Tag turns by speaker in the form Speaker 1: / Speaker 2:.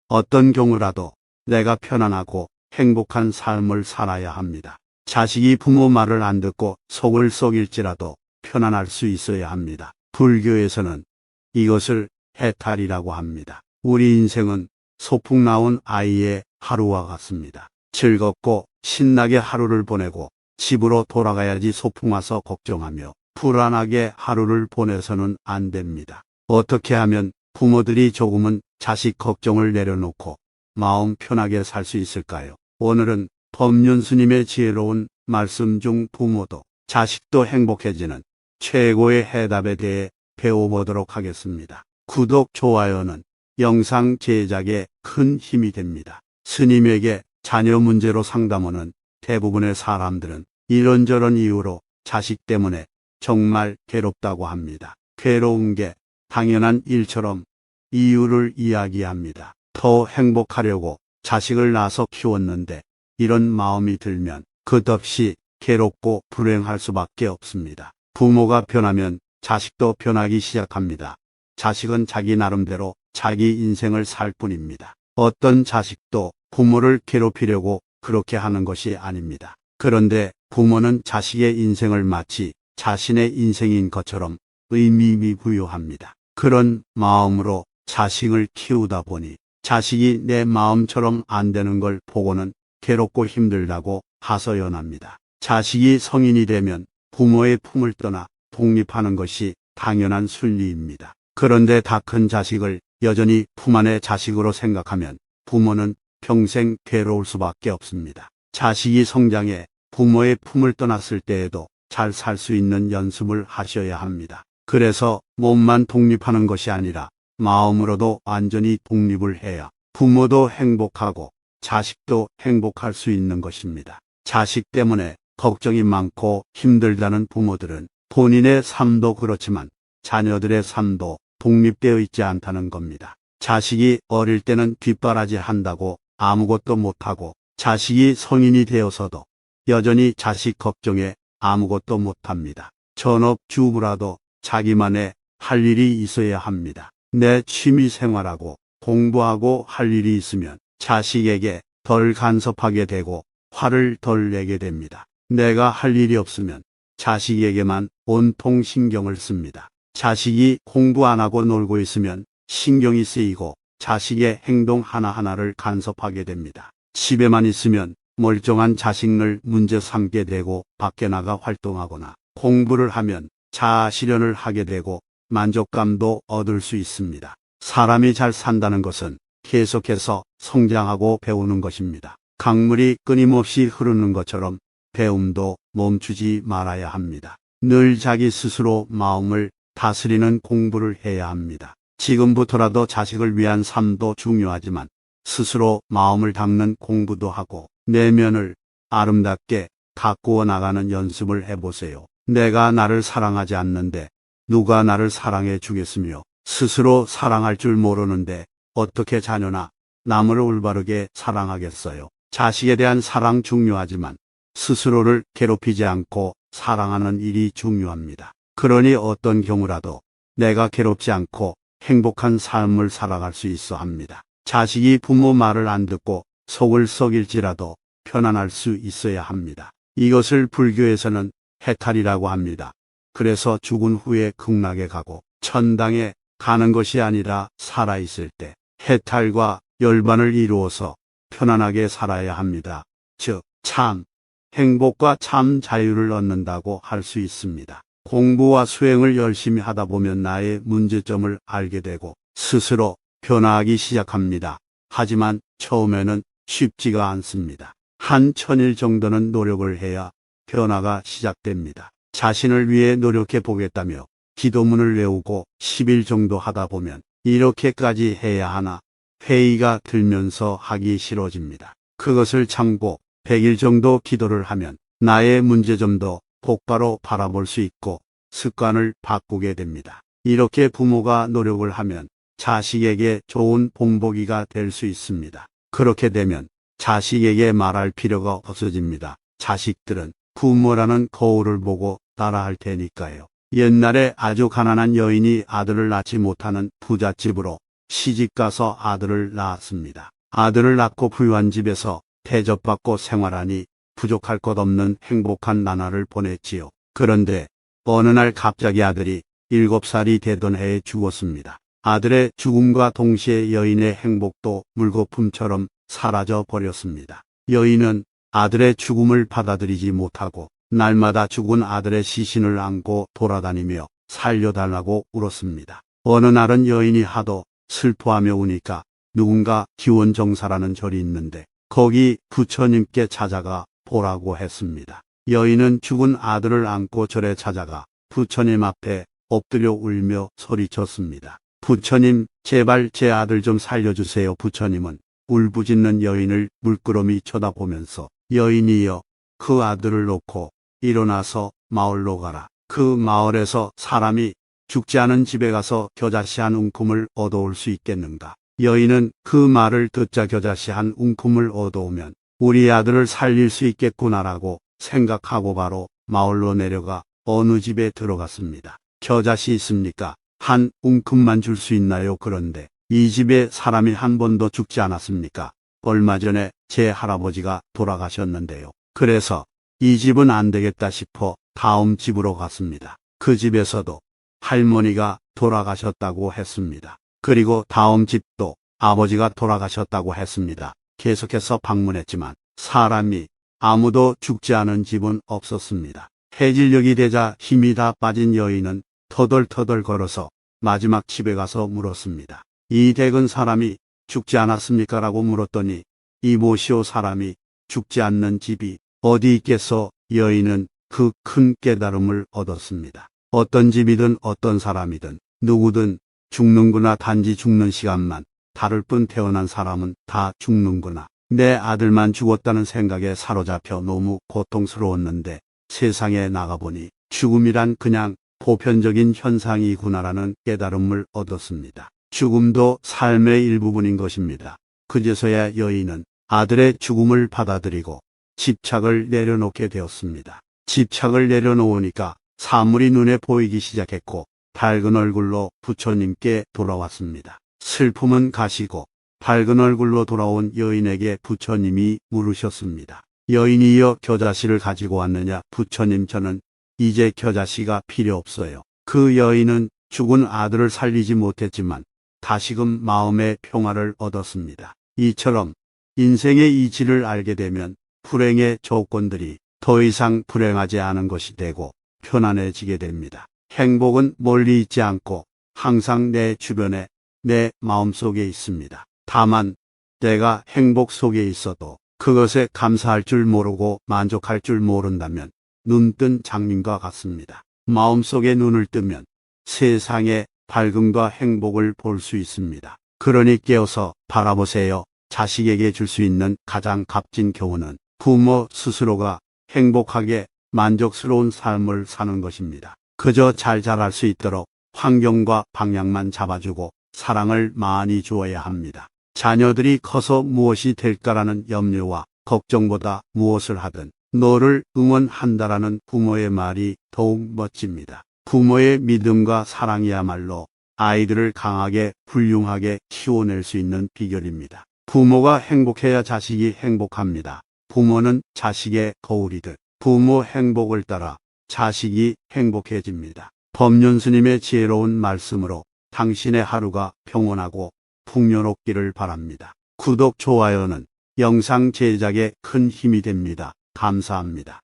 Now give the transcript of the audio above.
Speaker 1: 어떤 경우라도 내가 편안하고 행복한 삶을 살아야 합니다. 자식이 부모 말을 안 듣고 속을 썩일지라도 편안할 수 있어야 합니다. 불교에서는 이것을 해탈이라고 합니다. 우리 인생은 소풍 나온 아이의 하루와 같습니다. 즐겁고 신나게 하루를 보내고 집으로 돌아가야지 소풍 와서 걱정하며 불안하게 하루를 보내서는 안 됩니다. 어떻게 하면 부모들이 조금은 자식 걱정을 내려놓고 마음 편하게 살 수 있을까요? 오늘은 법륜 스님의 지혜로운 말씀 중 부모도 자식도 행복해지는 최고의 해답에 대해 배워보도록 하겠습니다. 구독, 좋아요는 영상 제작에 큰 힘이 됩니다. 스님에게 자녀 문제로 상담 오는 대부분의 사람들은 이런저런 이유로 자식 때문에 정말 괴롭다고 합니다. 괴로운 게 당연한 일처럼 이유를 이야기합니다. 더 행복하려고 자식을 낳아서 키웠는데 이런 마음이 들면 끝없이 괴롭고 불행할 수밖에 없습니다. 부모가 변하면 자식도 변하기 시작합니다. 자식은 자기 나름대로 자기 인생을 살 뿐입니다. 어떤 자식도 부모를 괴롭히려고 그렇게 하는 것이 아닙니다. 그런데 부모는 자식의 인생을 마치 자신의 인생인 것처럼 의미부여합니다. 그런 마음으로 자식을 키우다 보니 자식이 내 마음처럼 안 되는 걸 보고는 괴롭고 힘들다고 하소연합니다. 자식이 성인이 되면 부모의 품을 떠나 독립하는 것이 당연한 순리입니다. 그런데 다 큰 자식을 여전히 품 안의 자식으로 생각하면 부모는 평생 괴로울 수밖에 없습니다. 자식이 성장해 부모의 품을 떠났을 때에도 잘 살 수 있는 연습을 하셔야 합니다. 그래서 몸만 독립하는 것이 아니라 마음으로도 완전히 독립을 해야 부모도 행복하고 자식도 행복할 수 있는 것입니다. 자식 때문에 걱정이 많고 힘들다는 부모들은 본인의 삶도 그렇지만 자녀들의 삶도 독립되어 있지 않다는 겁니다. 자식이 어릴 때는 뒷바라지 한다고 아무것도 못하고 자식이 성인이 되어서도 여전히 자식 걱정에 아무것도 못합니다. 전업주부라도 자기만의 할 일이 있어야 합니다. 내 취미 생활하고 공부하고 할 일이 있으면 자식에게 덜 간섭하게 되고 화를 덜 내게 됩니다. 내가 할 일이 없으면 자식에게만 온통 신경을 씁니다. 자식이 공부 안 하고 놀고 있으면 신경이 쓰이고 자식의 행동 하나하나를 간섭하게 됩니다. 집에만 있으면 멀쩡한 자식을 문제 삼게 되고 밖에 나가 활동하거나 공부를 하면 자아 실현을 하게 되고 만족감도 얻을 수 있습니다. 사람이 잘 산다는 것은 계속해서 성장하고 배우는 것입니다. 강물이 끊임없이 흐르는 것처럼 배움도 멈추지 말아야 합니다. 늘 자기 스스로 마음을 다스리는 공부를 해야 합니다. 지금부터라도 자식을 위한 삶도 중요하지만 스스로 마음을 닦는 공부도 하고 내면을 아름답게 가꾸어 나가는 연습을 해보세요. 내가 나를 사랑하지 않는데 누가 나를 사랑해 주겠으며 스스로 사랑할 줄 모르는데 어떻게 자녀나 남을 올바르게 사랑하겠어요. 자식에 대한 사랑 중요하지만 스스로를 괴롭히지 않고 사랑하는 일이 중요합니다. 그러니 어떤 경우라도 내가 괴롭지 않고 행복한 삶을 살아갈 수 있어 합니다. 자식이 부모 말을 안 듣고 속을 썩일지라도 편안할 수 있어야 합니다. 이것을 불교에서는 해탈이라고 합니다. 그래서 죽은 후에 극락에 가고 천당에 가는 것이 아니라 살아있을 때 해탈과 열반을 이루어서 편안하게 살아야 합니다. 즉, 참 행복과 참 자유를 얻는다고 할 수 있습니다. 공부와 수행을 열심히 하다 보면 나의 문제점을 알게 되고 스스로 변화하기 시작합니다. 하지만 처음에는 쉽지가 않습니다. 한 1000일 정도는 노력을 해야 변화가 시작됩니다. 자신을 위해 노력해 보겠다며 기도문을 외우고 10일 정도 하다 보면 이렇게까지 해야 하나 회의가 들면서 하기 싫어집니다. 그것을 참고 100일 정도 기도를 하면 나의 문제점도 곧바로 바라볼 수 있고 습관을 바꾸게 됩니다. 이렇게 부모가 노력을 하면 자식에게 좋은 본보기가 될 수 있습니다. 그렇게 되면 자식에게 말할 필요가 없어집니다. 자식들은 부모라는 거울을 보고 따라할 테니까요. 옛날에 아주 가난한 여인이 아들을 낳지 못하는 부잣집으로 시집가서 아들을 낳았습니다. 아들을 낳고 부유한 집에서 대접받고 생활하니 부족할 것 없는 행복한 나날을 보냈지요. 그런데 어느 날 갑자기 아들이 7살이 되던 해에 죽었습니다. 아들의 죽음과 동시에 여인의 행복도 물거품처럼 사라져 버렸습니다. 여인은 아들의 죽음을 받아들이지 못하고 날마다 죽은 아들의 시신을 안고 돌아다니며 살려달라고 울었습니다. 어느 날은 여인이 하도 슬퍼하며 우니까 누군가 기원정사라는 절이 있는데 거기 부처님께 찾아가 보라고 했습니다. 여인은 죽은 아들을 안고 절에 찾아가 부처님 앞에 엎드려 울며 소리쳤습니다. 부처님, 제발 제 아들 좀 살려주세요. 부처님은 울부짖는 여인을 물끄러미 쳐다보면서 여인이여, 그 아들을 놓고 일어나서 마을로 가라. 그 마을에서 사람이 죽지 않은 집에 가서 겨자씨 한 움큼을 얻어올 수 있겠는가? 여인은 그 말을 듣자 겨자씨 한 움큼을 얻어오면 우리 아들을 살릴 수 있겠구나라고 생각하고 바로 마을로 내려가 어느 집에 들어갔습니다. 겨자씨 있습니까? 한 움큼만 줄 수 있나요? 그런데 이 집에 사람이 한 번도 죽지 않았습니까? 얼마 전에 제 할아버지가 돌아가셨는데요. 그래서 이 집은 안 되겠다 싶어 다음 집으로 갔습니다. 그 집에서도 할머니가 돌아가셨다고 했습니다. 그리고 다음 집도 아버지가 돌아가셨다고 했습니다. 계속해서 방문했지만 사람이 아무도 죽지 않은 집은 없었습니다. 해질녘이 되자 힘이 다 빠진 여인은 터덜터덜 걸어서 마지막 집에 가서 물었습니다. 이 댁은 사람이 죽지 않았습니까? 라고 물었더니 이모시오, 사람이 죽지 않는 집이 어디 있겠소? 여인은 그 큰 깨달음을 얻었습니다. 어떤 집이든 어떤 사람이든 누구든 죽는구나. 단지 죽는 시간만 다를 뿐 태어난 사람은 다 죽는구나. 내 아들만 죽었다는 생각에 사로잡혀 너무 고통스러웠는데 세상에 나가보니 죽음이란 그냥 보편적인 현상이구나라는 깨달음을 얻었습니다. 죽음도 삶의 일부분인 것입니다. 그제서야 여인은 아들의 죽음을 받아들이고 집착을 내려놓게 되었습니다. 집착을 내려놓으니까 사물이 눈에 보이기 시작했고 밝은 얼굴로 부처님께 돌아왔습니다. 슬픔은 가시고 밝은 얼굴로 돌아온 여인에게 부처님이 물으셨습니다. 여인이여, 겨자씨를 가지고 왔느냐? 부처님, 저는 이제 겨자씨가 필요 없어요. 그 여인은 죽은 아들을 살리지 못했지만 다시금 마음의 평화를 얻었습니다. 이처럼 인생의 이치를 알게 되면 불행의 조건들이 더 이상 불행하지 않은 것이 되고 편안해지게 됩니다. 행복은 멀리 있지 않고 항상 내 주변에, 내 마음속에 있습니다. 다만 내가 행복 속에 있어도 그것에 감사할 줄 모르고 만족할 줄 모른다면 눈뜬 장님과 같습니다. 마음속에 눈을 뜨면 세상의 밝음과 행복을 볼 수 있습니다. 그러니 깨어서 바라보세요. 자식에게 줄 수 있는 가장 값진 교훈은 부모 스스로가 행복하게 만족스러운 삶을 사는 것입니다. 그저 잘 자랄 수 있도록 환경과 방향만 잡아주고 사랑을 많이 주어야 합니다. 자녀들이 커서 무엇이 될까라는 염려와 걱정보다 무엇을 하든 너를 응원한다라는 부모의 말이 더욱 멋집니다. 부모의 믿음과 사랑이야말로 아이들을 강하게 훌륭하게 키워낼 수 있는 비결입니다. 부모가 행복해야 자식이 행복합니다. 부모는 자식의 거울이듯 부모 행복을 따라 자식이 행복해집니다. 법륜 스님의 지혜로운 말씀으로 당신의 하루가 평온하고 풍요롭기를 바랍니다. 구독, 좋아요는 영상 제작에 큰 힘이 됩니다. 감사합니다.